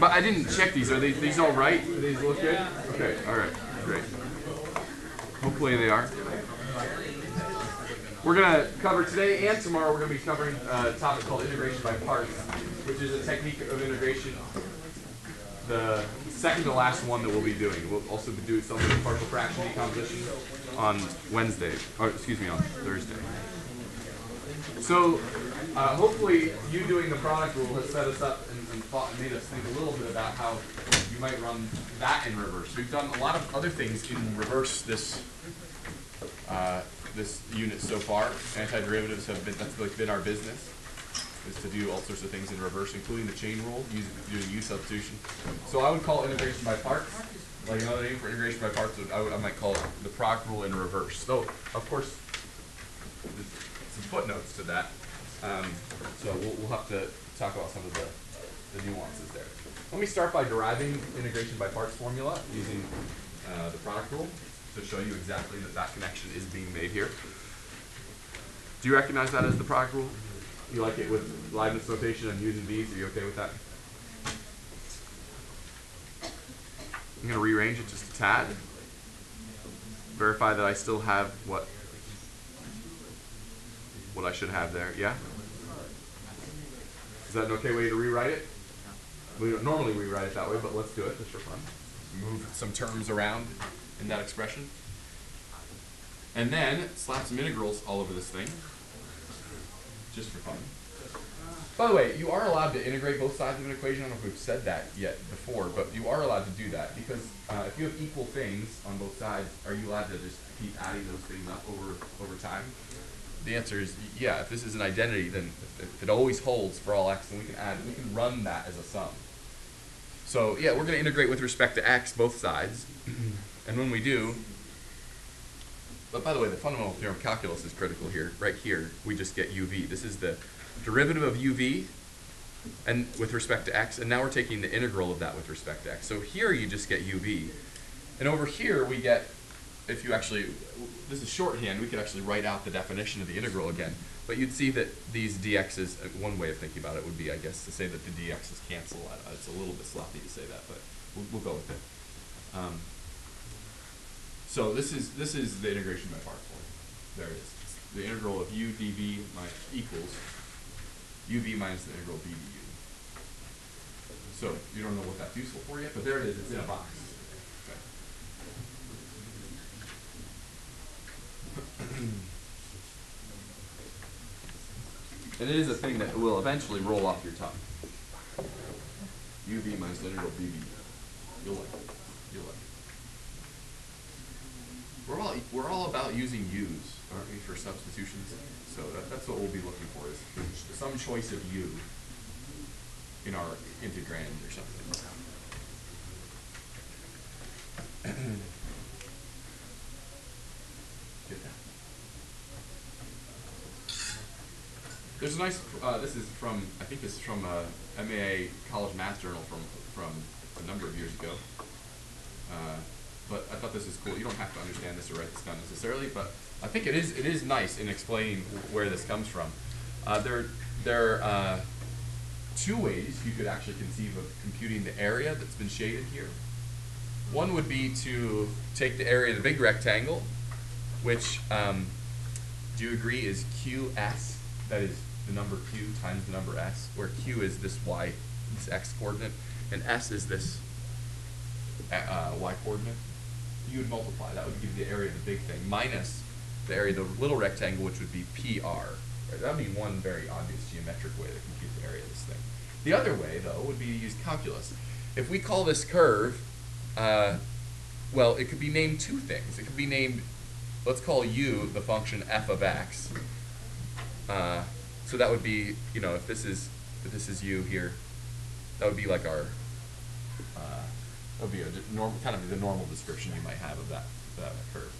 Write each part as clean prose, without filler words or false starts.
But I didn't check these. Are these all right? Do these look good? Okay, all right, great. Hopefully they are. We're going to cover today and tomorrow, we're going to be covering a topic called integration by parts, which is a technique of integration, the second to last one that we'll be doing. We'll also be doing something with partial fraction decomposition on Wednesday, or excuse me, on Thursday. So hopefully you doing the product rule has set us up and made us think a little bit about how you might run that in reverse. We've done a lot of other things in reverse this unit so far. Antiderivatives have been, that's like been our business, is to do all sorts of things in reverse, including the chain rule, doing U substitution. So I would call integration by parts, like another name for integration by parts, I might call it the product rule in reverse. So, of course, some footnotes to that. So we'll have to talk about some of the nuances there. Let me start by deriving integration by parts formula using the product rule to show you exactly that connection is being made here. Do you recognize that as the product rule? You like it with Leibniz notation and U's and V's? Are you okay with that? I'm going to rearrange it just a tad. Verify that I still have what I should have there. Yeah? Is that an okay way to rewrite it? We don't normally rewrite it that way, but let's do it just for fun. Move some terms around in that expression. And then slap some integrals all over this thing, just for fun. By the way, you are allowed to integrate both sides of an equation. I don't know if we've said that yet before, but you are allowed to do that because if you have equal things on both sides, are you allowed to just keep adding those things up over time? The answer is yeah. If this is an identity, then if it always holds for all x, then we can run that as a sum. So yeah, we're going to integrate with respect to x both sides, and when we do, but by the way, the fundamental theorem of calculus is critical here. Right here, we just get uv. This is the derivative of uv, and with respect to x, and now we're taking the integral of that with respect to x. So here you just get uv, and over here we get, if you actually, this is shorthand, we could actually write out the definition of the integral again. But you'd see that these dx's, one way of thinking about it would be, I guess, to say that the dx's cancel. It's a little bit sloppy to say that, but we'll go with it. So this is the integration by parts form. There it is. It's the integral of u dv equals uv minus the integral b du. So you don't know what that's useful for yet, but there it is. It's in a box. And it is a thing that will eventually roll off your tongue. uv minus the integral b du. You'll like it. You'll like it. We're all about using u's, aren't we, for substitutions? So that's what we'll be looking for, is some choice of u in our integrand or something. Get that. There's a nice, this is from, I think this is from MAA College Math Journal from a number of years ago. But I thought this is cool. You don't have to understand this or write this down necessarily, but I think it is nice in explaining where this comes from. There are two ways you could actually conceive of computing the area that's been shaded here. One would be to take the area of the big rectangle, which, do you agree, is QS, that is the number Q times the number S, where Q is this Y, this X coordinate, and S is this Y coordinate. You would multiply, that would give you the area of the big thing, minus the area of the little rectangle, which would be PR. Right? That would be one very obvious geometric way to compute the area of this thing. The other way, though, would be to use calculus. If we call this curve, well, it could be named two things. It could be named, let's call u the function f of x. So that would be, you know, if this is u here, that would be like our, that would be a normal, kind of the normal description you might have of that curve.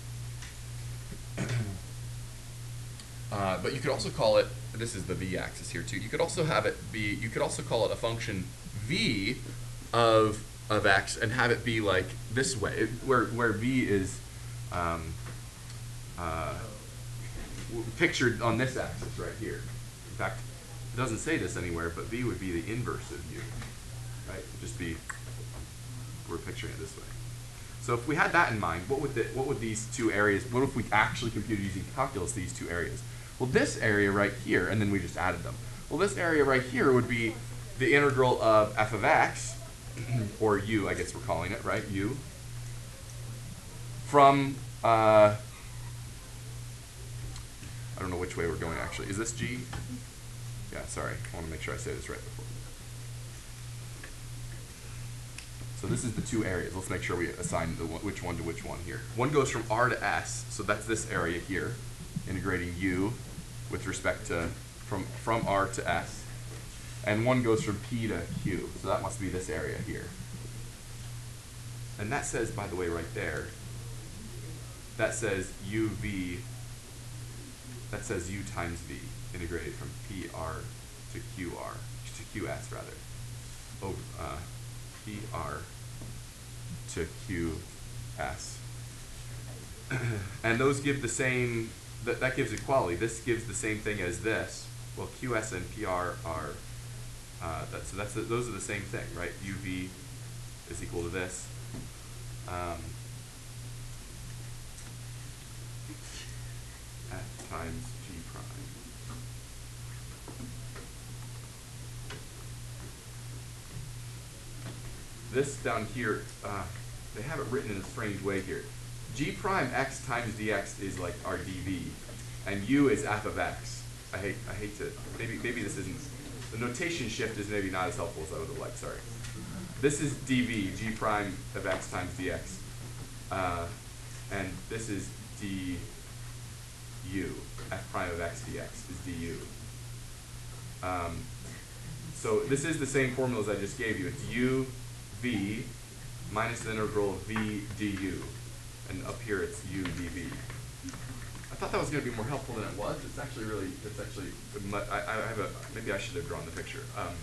But you could also call it, this is the v-axis here too. You could also have it be, you could also call it a function v of x and have it be like this way, where v is pictured on this axis right here. In fact, it doesn't say this anywhere, but v would be the inverse of u, right? It'd just be, we're picturing it this way. So if we had that in mind, what would these two areas, what if we actually computed using calculus these two areas? Well, this area right here, and then we just added them. Well, this area right here would be the integral of f of x, or u, I guess we're calling it, right? U, from, I don't know which way we're going actually. Is this g? Yeah, sorry. I want to make sure I say this right before. So this is the two areas. Let's make sure we assign which one to which one here. One goes from r to s, so that's this area here, integrating u with respect to from r to s. And one goes from p to q, so that must be this area here. And that says, by the way, right there, that says uv, that says u times v, integrated from pr to qr, to qs rather. Oh, pr to qs. And those give the same, that gives equality. This gives the same thing as this. Well, qs and pr are, those are the same thing, right? uv is equal to this. F times g prime. This down here, they have it written in a strange way here. G prime x times dx is like our dv, and u is f of x. I hate to, maybe this isn't, the notation shift is maybe not as helpful as I would have liked, sorry. This is dv, g prime of x times dx, and this is du, f prime of x dx is du. So this is the same formula as I just gave you. It's u v minus the integral of v du, and up here it's u dv. I thought that was going to be more helpful than it was. It's actually really, I have a, maybe I should have drawn the picture. I'm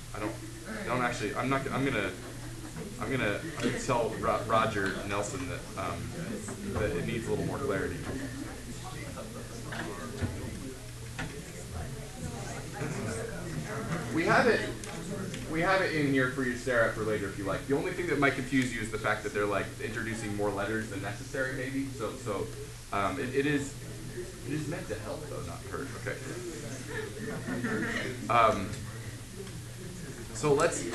gonna tell Roger Nelson that it needs a little more clarity. We have it in here for you to stare at for later if you like. The only thing that might confuse you is the fact that they're like introducing more letters than necessary, maybe. So it is meant to help though, not hurt. Okay. So let's see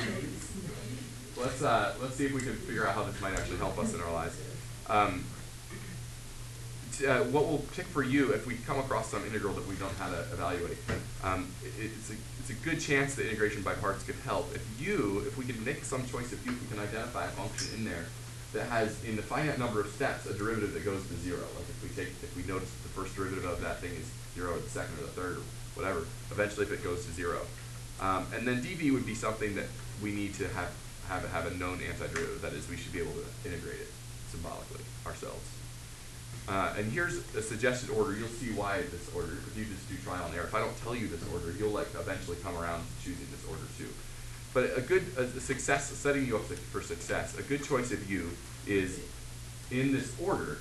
if we can figure out how this might actually help us in our lives. What we'll pick for you if we come across some integral that we don't know how to evaluate. It's a good chance that integration by parts could help. If we can make some choice of u, we can identify a function in there that has, in the finite number of steps, a derivative that goes to 0. Like if we notice that the first derivative of that thing is 0, or the second, or the third, or whatever, eventually if it goes to 0. And then dv would be something that we need to have a known antiderivative. That is, we should be able to integrate it symbolically ourselves. And here's a suggested order. You'll see why this order, if you just do trial and error. If I don't tell you this order, you'll like eventually come around to choosing this order too. But a success, setting you up for success, a good choice of u is in this order,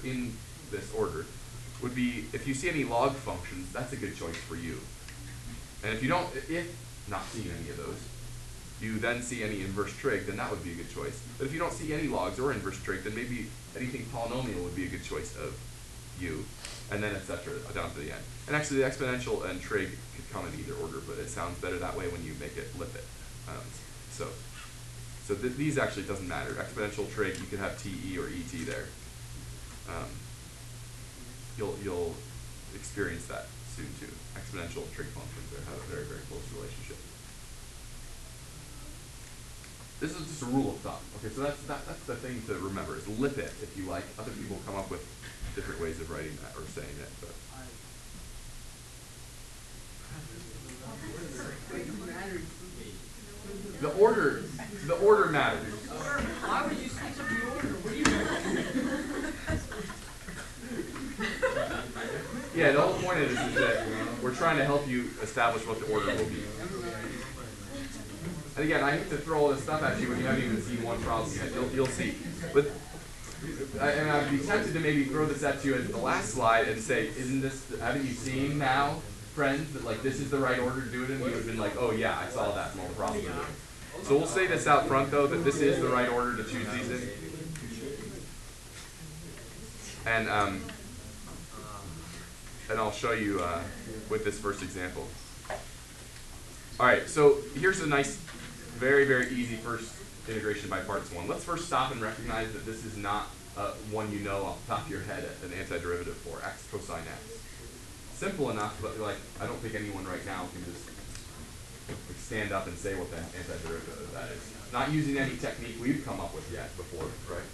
would be, if you see any log functions, that's a good choice for you. And if not seeing any of those, you then see any inverse trig, then that would be a good choice. But if you don't see any logs or inverse trig, then maybe anything polynomial would be a good choice of u, and then etc. down to the end. And actually the exponential and trig could come in either order, but it sounds better that way when you make it lip it. So these actually doesn't matter. Exponential trig, you could have te or et there. You'll experience that soon too. Exponential trig functions have a very, very close relationship. This is just a rule of thumb. Okay, so that's the thing to remember, is lip it if you like. Other people come up with different ways of writing that or saying it. But. The order matters. Why would you switch up the order? What do you mean? Yeah, the whole point is that we're trying to help you establish what the order will be. And again, I hate to throw all this stuff at you when you haven't even seen one problem yet. You'll see. But and I'd be tempted to maybe throw this at you at the last slide and say, haven't you seen now friends that like this is the right order to do it in, you would have been like, oh yeah, I saw that from all the problems we're doing. So we'll say this out front though, that this is the right order to choose these in. And I'll show you with this first example. All right, so here's a nice, very, very easy first integration by parts one. Let's first stop and recognize that this is not one you know off the top of your head, an antiderivative for x cosine x. Simple enough, but like I don't think anyone right now can just like, stand up and say what the antiderivative of that is. Not using any technique we've come up with yet before, right?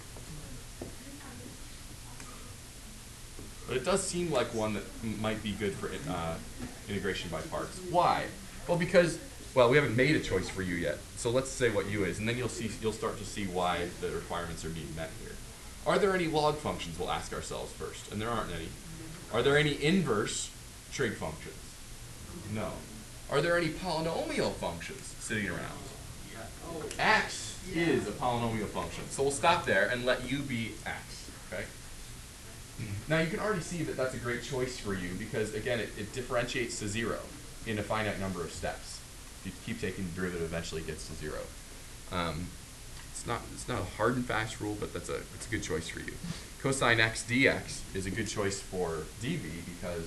But it does seem like one that might be good for integration by parts. Why? Well, because, well, we haven't made a choice for u yet. So let's say what u is, and then you'll start to see why the requirements are being met here. Are there any log functions? We'll ask ourselves first, and there aren't any. Are there any inverse trig functions? No. Are there any polynomial functions sitting around? X is a polynomial function. So we'll stop there and let u be x, okay? Now you can already see that that's a great choice for you because, again, it differentiates to 0 in a finite number of steps. If you keep taking the derivative, eventually it gets to 0. It's not a hard and fast rule, but it's a good choice for you. Cosine x dx is a good choice for dv because,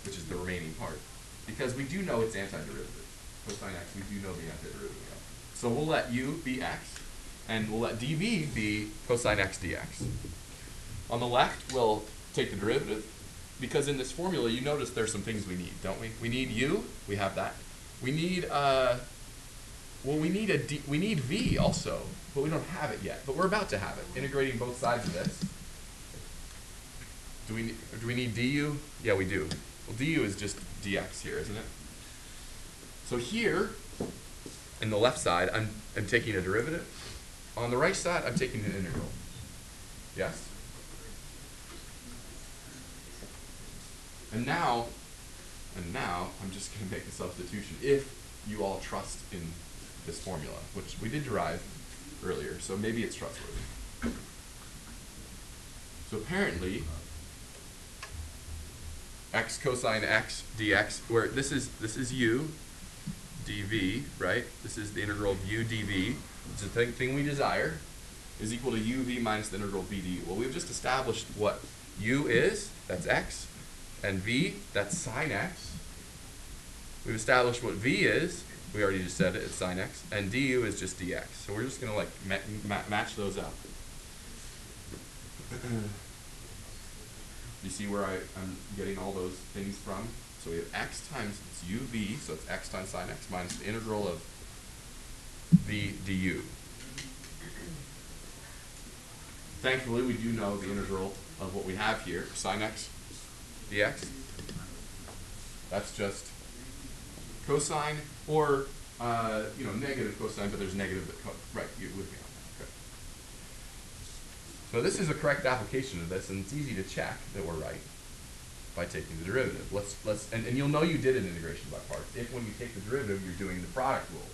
which is the remaining part, because we do know it's antiderivative. Cosine x, we do know the antiderivative. So we'll let u be x, and we'll let dv be cosine x dx. On the left, we'll take the derivative, because in this formula, you notice there's some things we need, don't we? We need u, we have that. We need, we need v also, but we don't have it yet. But we're about to have it, integrating both sides of this. Do we need du? Yeah, we do. Well, du is just dx here, isn't it? So here, in the left side, I'm taking a derivative. On the right side, I'm taking an integral. Yes? And now I'm just going to make a substitution if you all trust in this formula, which we did derive earlier, so maybe it's trustworthy. So apparently, x cosine x dx, where this is u dv, right? This is the integral of u dv, which is the thing we desire, is equal to uv minus the integral v du. Well, we've just established what u is, that's x, and v, that's sine x. We've established what v is, we already just said it, it's sine x, and du is just dx. So we're just going to like match those up. You see where I'm getting all those things from? So we have x times it's uv, so it's x times sine x minus the integral of v du. Thankfully, we do know the integral of what we have here, sine x dx. That's just cosine, or negative cosine, but there's negative that right, you're with me on that. Okay. So this is a correct application of this, and it's easy to check that we're right by taking the derivative. And you'll know you did an integration by parts if when you take the derivative you're doing the product rule.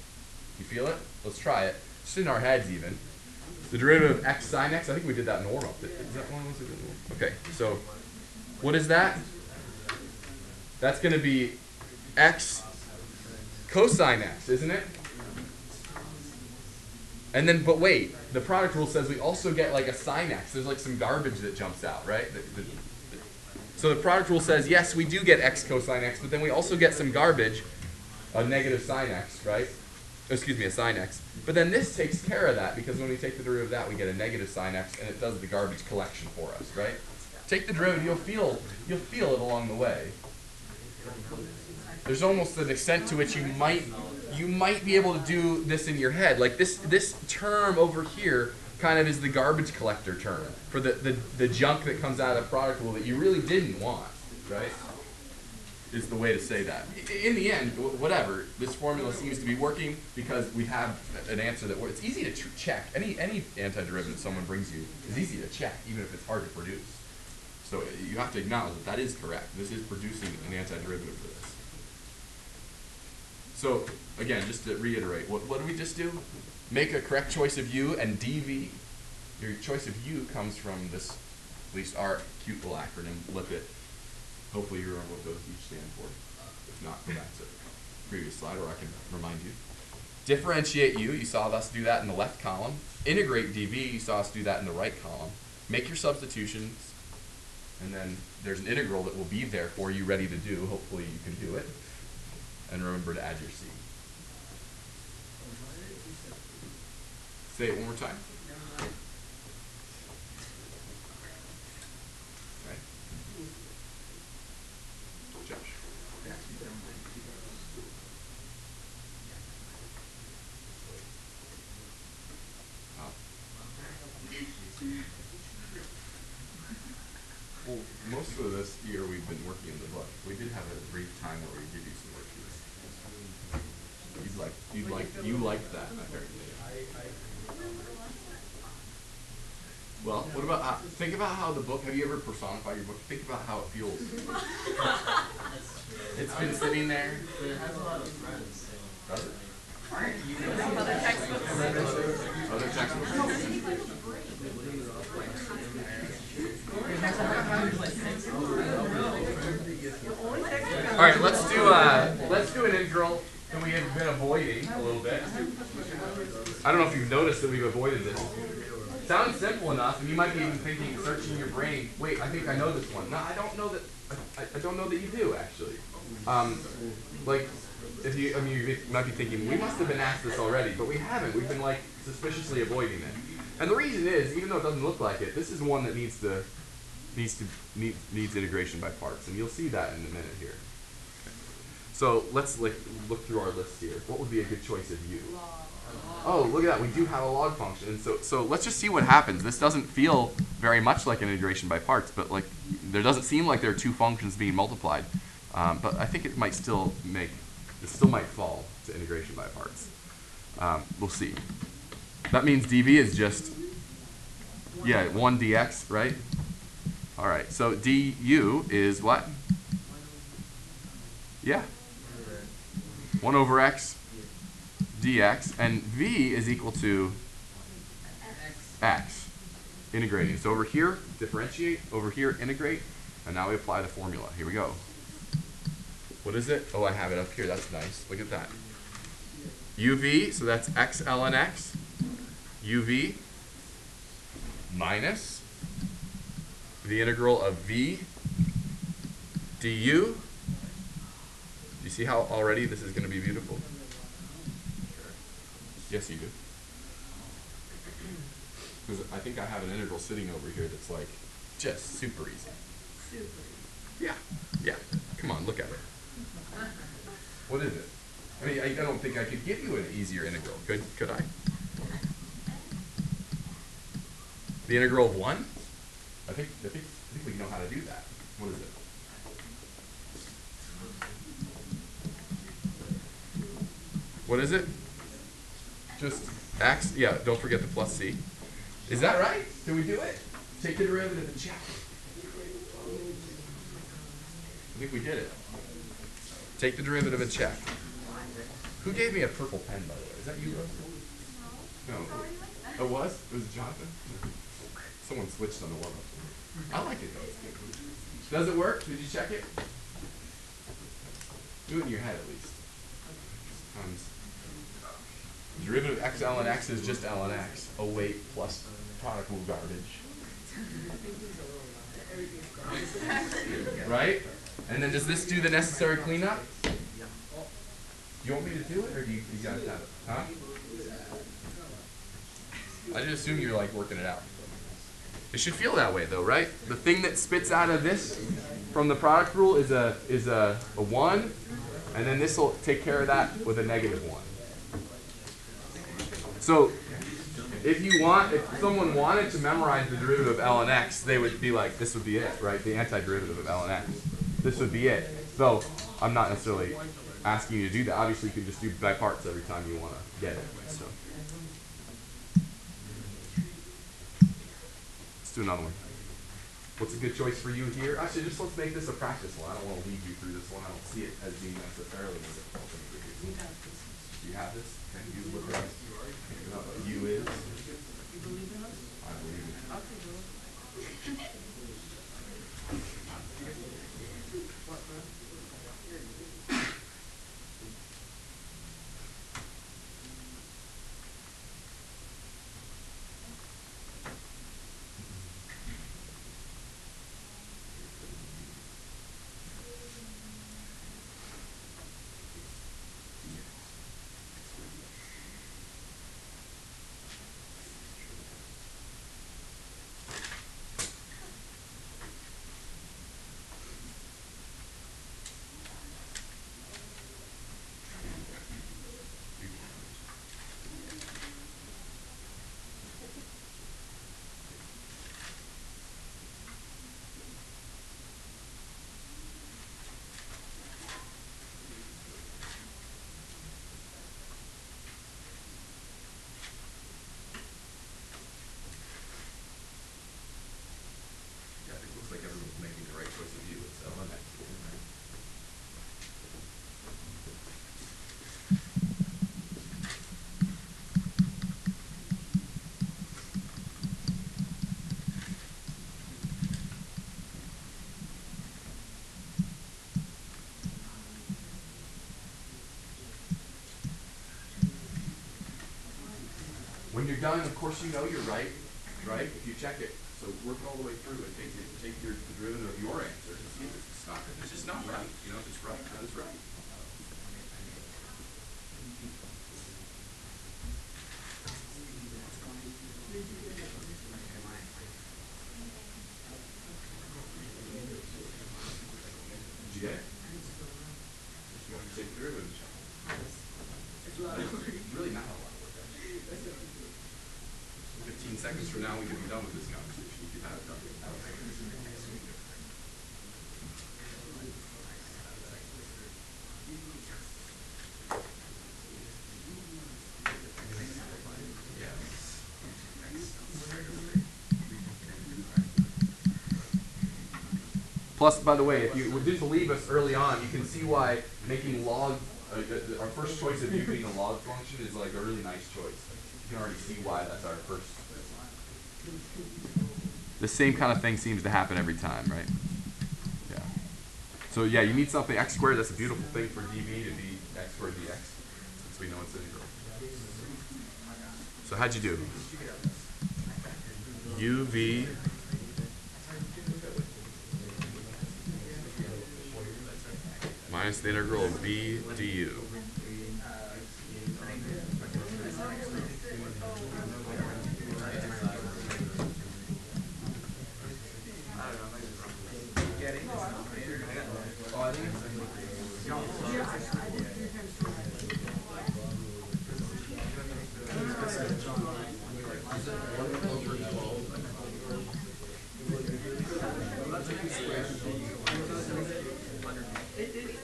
You feel it? Let's try it. Just in our heads even. The derivative of x sine x, I think we did that normal. Is that one? Okay, so what is that? That's going to be x cosine x, isn't it? And then, but wait, the product rule says we also get like a sine x. There's like some garbage that jumps out, right? So the product rule says, yes, we do get x cosine x, but then we also get some garbage, a negative sine x, right? Excuse me, a sine x. But then this takes care of that, because when we take the derivative of that, we get a negative sine x, and it does the garbage collection for us, right? Take the derivative, you'll feel it along the way. There's almost an extent to which you might be able to do this in your head. Like this term over here kind of is the garbage collector term for the junk that comes out of the product rule that you really didn't want, right? Is the way to say that. In the end, whatever, this formula seems to be working because we have an answer that works. It's easy to check. Any antiderivative someone brings you is easy to check, even if it's hard to produce. So you have to acknowledge that is correct. This is producing an antiderivative for this. So again, just to reiterate, what did we just do? Make a correct choice of u and dv. Your choice of u comes from this, at least our cute little acronym, LIPIT. Hopefully you remember what those each stand for. If not, go back to the previous slide, or I can remind you. Differentiate u, you saw us do that in the left column. Integrate dv, you saw us do that in the right column. Make your substitutions, and then there's an integral that will be there for you ready to do. Hopefully you can do it. And remember to add your c. Say it one more time. Okay. Josh. Well, most of this year we've been working in the book. We did have a brief time where we give you some worksheets. You liked that, apparently. Well, what about think about how the book. Have you ever personified your book? Think about how it feels. It's been sitting there. But it has a lot of friends. So. Does it? Other textbooks. Other textbooks. All right, let's do an integral that we have been avoiding a little bit. I don't know if you've noticed that we've avoided this. Sounds simple enough, and you might be even thinking, searching your brain. Wait, I think I know this one. No, I don't know that. I don't know that you do actually. Like, if you, I mean, you might be thinking we must have been asked this already, but we haven't. We've been like suspiciously avoiding it. And the reason is, even though it doesn't look like it, this is one that needs integration by parts, and you'll see that in a minute here. So let's look through our list here. What would be a good choice of u? Oh, look at that. We do have a log function. And so let's just see what happens. This doesn't feel very much like an integration by parts, but like there doesn't seem like there are two functions being multiplied. But I think it might still might fall to integration by parts. We'll see. That means dv is just, 1 dx, right? All right, so du is what? Yeah. 1 over x dx, and v is equal to x. Integrating. So over here, differentiate. Over here, integrate. And now we apply the formula. Here we go. What is it? Oh, I have it up here. That's nice. Look at that. uv, so that's x ln x. uv minus the integral of v du. Do you see how already this is going to be beautiful? Yes, you do. Because I think I have an integral sitting over here that's like just super easy. Super. Yeah. Come on, look at it. What is it? I mean, I don't think I could give you an easier integral. Could I? The integral of 1? I think we know how to do that. What is it? What is it? Just x, don't forget the plus c. Is that right? Did we do it? Take the derivative and check. I think we did it. Take the derivative and check. Who gave me a purple pen, by the way? Is that you, Rose? No. Oh, it was? It was Jonathan? Someone switched on the one. I like it though. Does it work? Did you check it? Do it in your head at least. Derivative of x ln x is just ln x. Oh wait, plus product rule garbage. Right? And then does this do the necessary cleanup? You want me to do it, or do you guys have it? Huh? I just assume you're like working it out. It should feel that way though, right? The thing that spits out of this from the product rule is a 1, and then this will take care of that with a -1. So if someone wanted to memorize the derivative of ln x, they would be like, this would be it, right? The antiderivative of ln x. This would be it. So I'm not necessarily asking you to do that. Obviously, you can just do by parts every time you want to get it. So let's do another one. What's a good choice for you here? Actually, just let's make this a practice one. I don't want to lead you through this one. I don't see it as being necessarily difficult. Do you have this? Can you look at it? U is? You believe in us? I believe in it. Okay, bro. What, bro? when you're done, of course you know you're right, right? If you check it. So work it all the way through and take the derivative of your answer and see if it's just not right. You know, if it's right, that is right. Did you get it? You have to take the derivative. Really not a lot of work, actually. 15 seconds from now, we could be done with this conversation if you had it done. Plus, by the way, if you didn't believe us early on, you can see why making log, our first choice of u being a log function is like a really nice choice. You can already see why that's our first. The same kind of thing seems to happen every time, right? Yeah. So yeah, you need something x squared. That's a beautiful thing for dv to be x squared dx, since we know it's integral. So how'd you do? uv minus the integral of v du.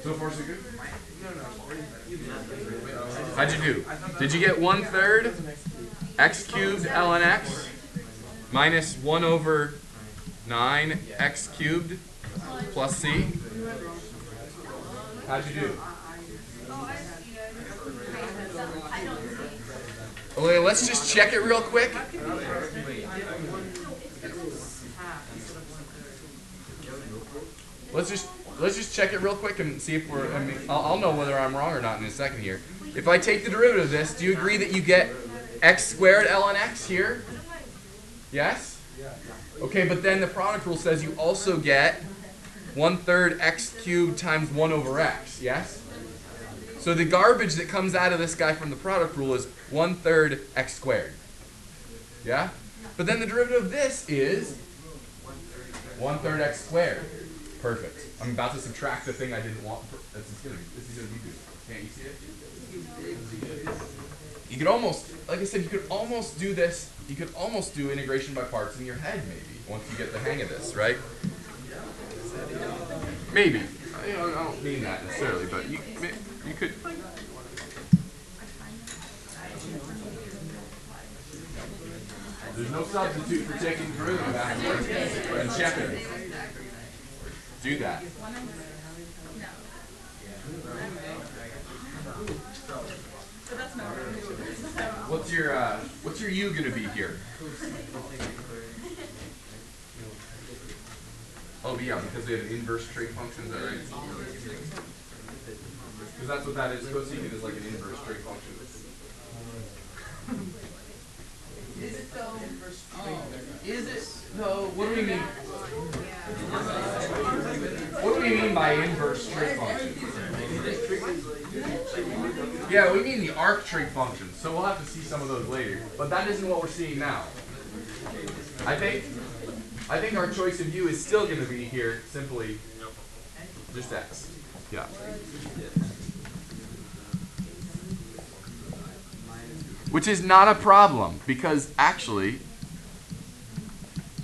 So far, so good? How'd you do? Did you get 1/3 x cubed ln x minus 1 over 9 x cubed plus c? How'd you do? Okay, let's just check it real quick. Let's just check it real quick and see if we're. I mean, I'll know whether I'm wrong or not in a second here. If I take the derivative of this, do you agree that you get x squared ln x here? Yes? Okay, but then the product rule says you also get 1/3 x cubed times 1 over x. Yes? So the garbage that comes out of this guy from the product rule is 1/3 x squared. Yeah? But then the derivative of this is 1/3 x squared. Perfect. I'm about to subtract the thing I didn't want. This is gonna be good. Can't you see it? You could almost, like I said, you could almost do this. You could almost do integration by parts in your head, maybe, once you get the hang of this, right? Maybe. I don't mean that necessarily, but you could. There's no substitute for taking derivative afterwards and checking. Do that. What's your u gonna be here? Oh yeah, because we have an inverse trig function, is that right? Because that's what that is. Cosecant is like an inverse trig function. Is it though? Is it though? What do we mean? What do we mean by inverse trig function? Yeah, we mean the arc trig function. So we'll have to see some of those later. But that isn't what we're seeing now. I think our choice of u is still going to be here simply just x. Yeah. Which is not a problem because actually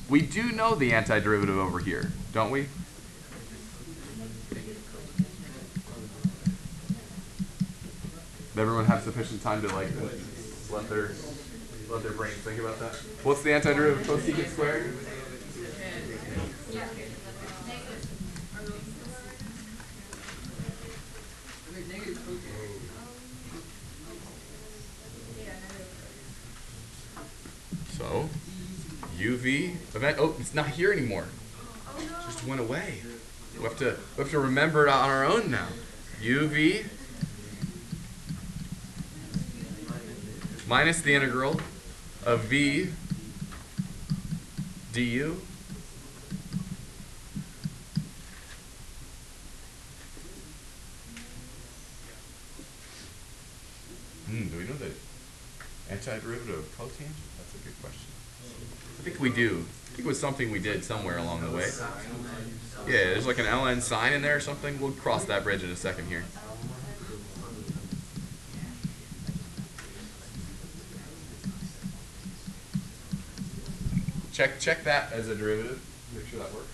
we do know the antiderivative over here, don't we? Does everyone have sufficient time to like let their brains think about that? What's the antiderivative of cosecant squared? So, UV event. Oh, it's not here anymore. It just went away. We have to remember it on our own now. UV minus the integral of v du. Do we know the antiderivative of cotangent? That's a good question. I think we do. I think it was something we did somewhere along the way. Yeah, there's like an ln sign in there or something. We'll cross that bridge in a second here. Check that as a derivative. Make sure that works.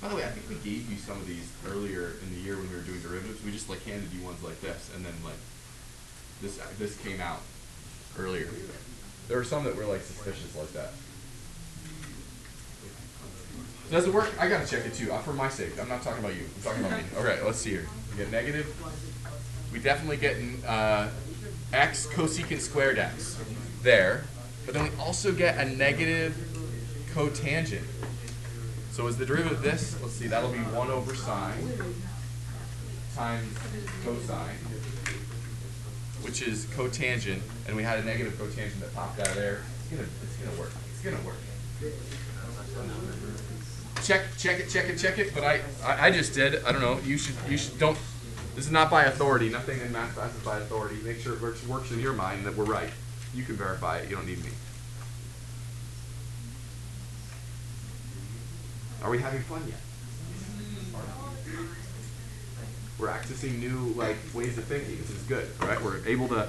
By the way, I think we gave you some of these earlier in the year when we were doing derivatives. We just like handed you ones like this, and then like this came out earlier. There were some that were like suspicious like that. Does it work? I gotta check it too. For my sake, I'm not talking about you. I'm talking about me. Okay, let's see here. We get negative. We definitely get x cosecant squared x there, but then we also get a negative cotangent. So as the derivative of this, let's see, that'll be 1 over sine times cosine, which is cotangent, and we had a negative cotangent that popped out of there. It's gonna work. It's gonna work. Check it. But I just did. I don't know. You should don't. This is not by authority. Nothing in math class is by authority. Make sure it works in your mind that we're right. You can verify it. You don't need me. Are we having fun yet? We're accessing new ways of thinking. This is good, right? We're able to.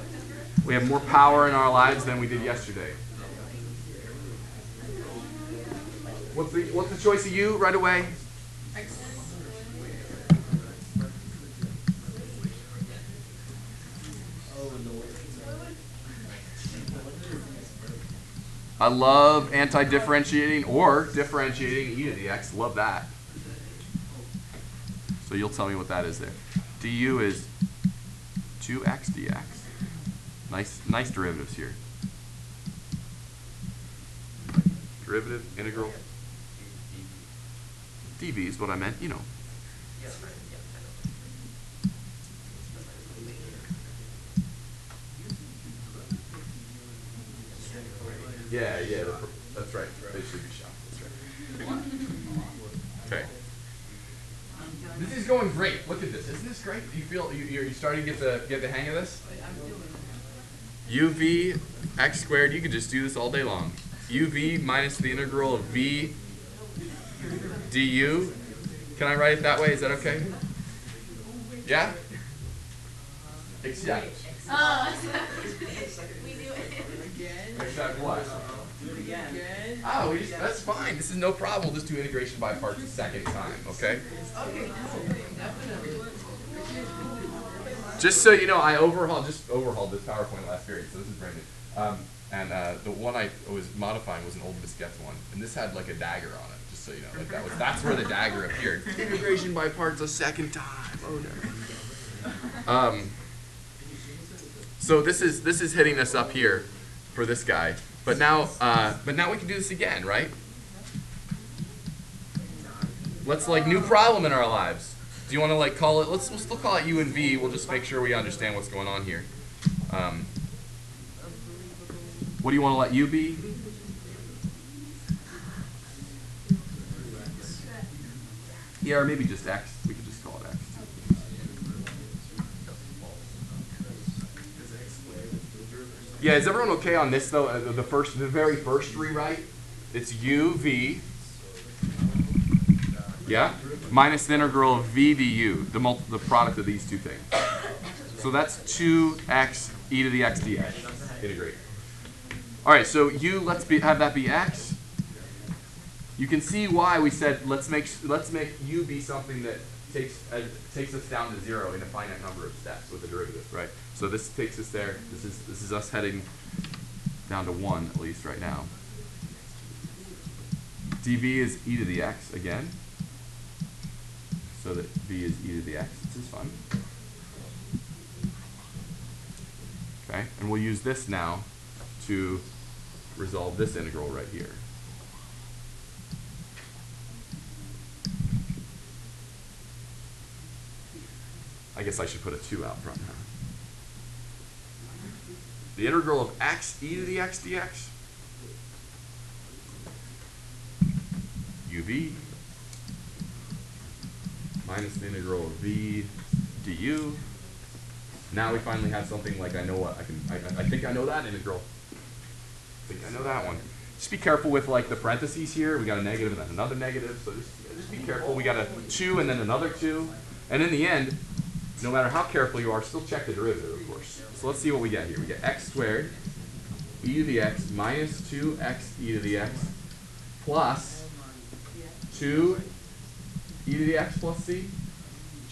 We have more power in our lives than we did yesterday. What's the choice of u right away? I love anti-differentiating or differentiating e to the x. Love that. So you'll tell me what that is there. Du is 2x dx. Nice derivatives here. Derivative, integral. dv is what I meant, you know. Yeah, that's right. They should be shocked. That's right. Okay. This is going great. Look at this. Isn't this great? You feel you're starting to get the hang of this? uv x squared. You could just do this all day long. uv minus the integral of v du. Can I write it that way? Is that okay? Yeah? Except. We do it. Except what? Oh, that's fine. This is no problem. We'll just do integration by parts a second time, okay? Just so you know, I overhauled this PowerPoint last period, so this is brand new. And the one I was modifying was an old Miss Getz one, and this had like a dagger on it. Just so you know, that's where the dagger appeared. Integration by parts a second time. Oh no. So this is hitting us up here for this guy, but now we can do this again, right? Let's new problem in our lives. Do you want to call it? We'll still call it u and v. We'll just make sure we understand what's going on here. What do you want to let u be? Yeah, or maybe just x. We could just call it x. Yeah, is everyone okay on this though? The very first rewrite, it's u v. Yeah, minus the integral of v du, the product of these two things. So that's 2x e to the x dx. Integrate. All right, so have that be x. You can see why we said let's make u be something that takes us down to 0 in a finite number of steps with the derivative, right? So this takes us there. This is us heading down to 1 at least right now. dv is e to the x again, so that v is e to the x. This is fun. Okay, and we'll use this now to resolve this integral right here. I guess I should put a 2 out front now. the integral of x e to the x dx, uv, minus the integral of v du. Now we finally have something like I know what I think I know that integral. I think I know that one. Just be careful with like the parentheses here. We got a negative and then another negative, so just be careful. We got a 2 and then another 2. And in the end, no matter how careful you are, still check the derivative, of course. So let's see what we get here. We get x squared e to the x minus 2x e to the x plus 2 e to the x plus c.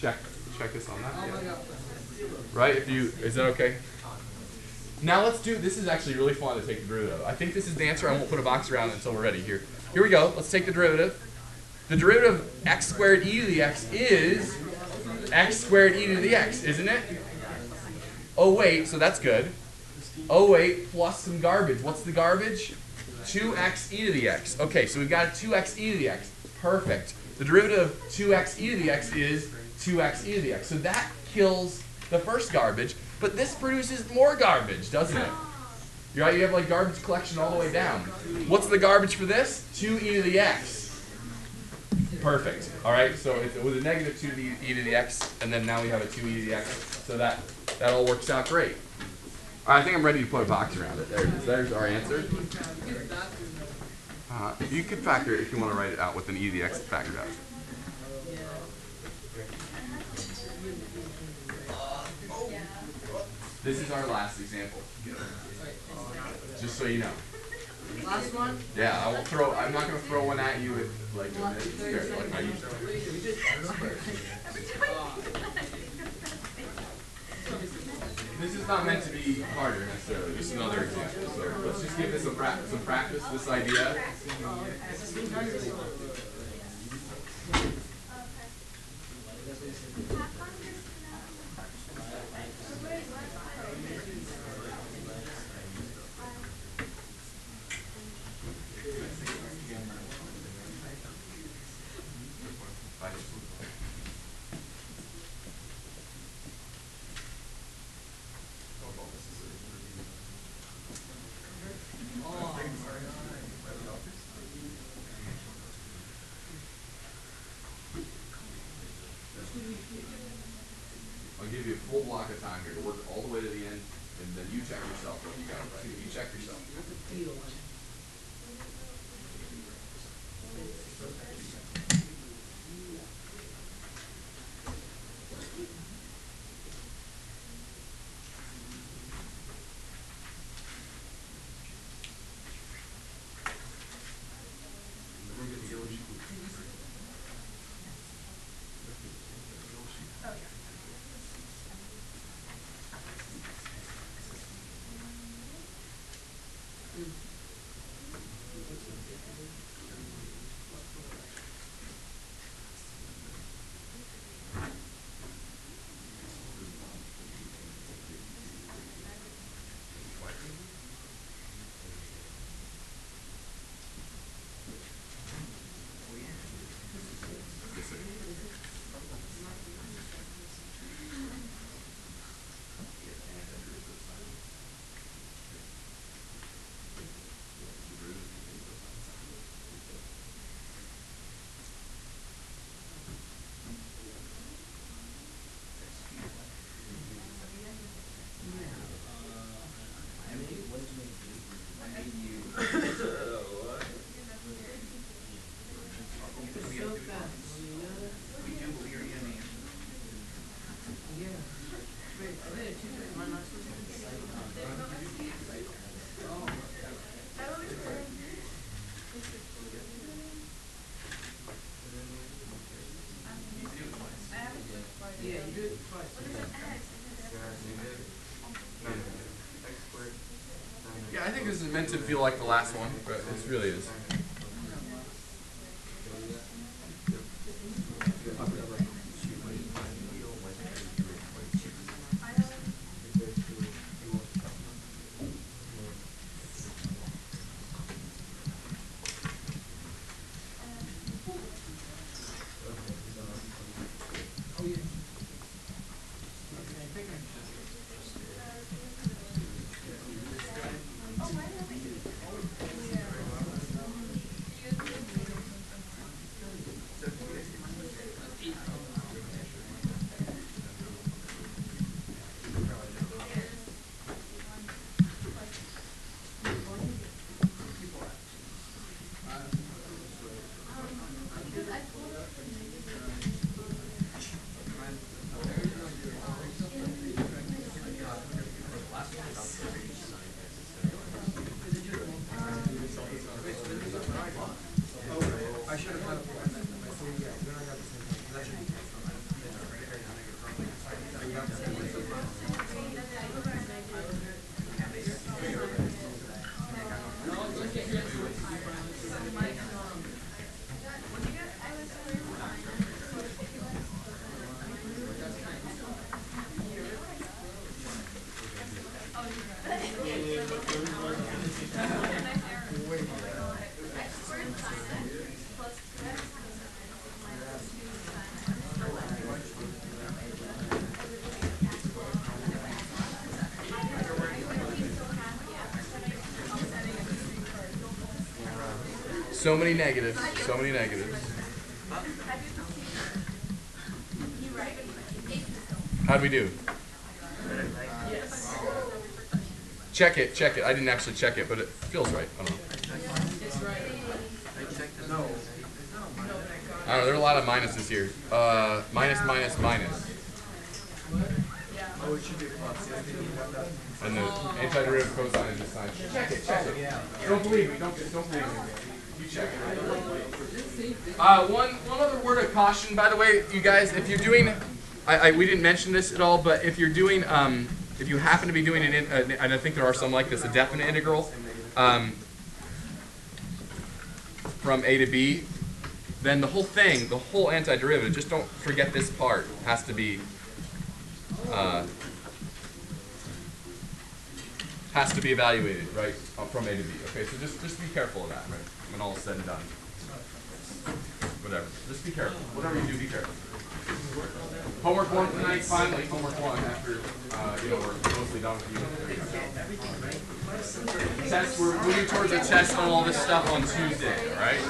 Check this on that. Yeah. Right? Is that okay? Now let's do, this is actually really fun to take the derivative. I think this is the answer. I won't put a box around it until we're ready here. Here we go. Let's take the derivative. The derivative of x squared e to the x is x squared e to the x, isn't it? Oh wait, so that's good. Oh wait, plus some garbage. What's the garbage? 2x e to the x. Okay, so we've got 2x e to the x. Perfect. The derivative of 2x e to the x is 2x e to the x. So that kills the first garbage, but this produces more garbage, doesn't it? You're right, you have like garbage collection all the way down. What's the garbage for this? 2e to the x. Perfect. All right, so it was a negative 2e to the x, and then now we have a 2e to the x, so that all works out great. All right, I think I'm ready to put a box around it. There it is. There's our answer. You could factor it if you want to write it out with an e to the x factored out. This is our last example. Just so you know. Last one? Yeah, I'm not gonna throw one at you with like I usually do. This is not meant to be harder necessarily, just another example. So let's just give this some practice, this idea. I'll give you a full block of time here to work all the way to the end, and then you check yourself what you got right. You check yourself. Yeah, I think this is meant to feel like the last one, but it really is. So many negatives. So many negatives. How'd we do? Check it, check it. I didn't actually check it, but it feels right. I don't know. I don't know, there are a lot of minuses here. Minus, minus, minus. And the antiderivative cosine is just signed. Check it, check it. Don't believe me, don't believe me. You check it. One other word of caution, by the way, you guys, if you're doing, we didn't mention this at all, but if you're doing, if you happen to be doing and I think there are some like this, a definite integral from A to B, then the whole thing, the whole antiderivative, just don't forget this part, has to be evaluated, right, from A to B. Okay, so just be careful of that, right, when all is said and done. Whatever, just be careful. Whatever you do, be careful. Homework 1 tonight, finally, homework 1 after, we're mostly done with you. Test, we're moving towards a test on all this stuff on Tuesday, all right?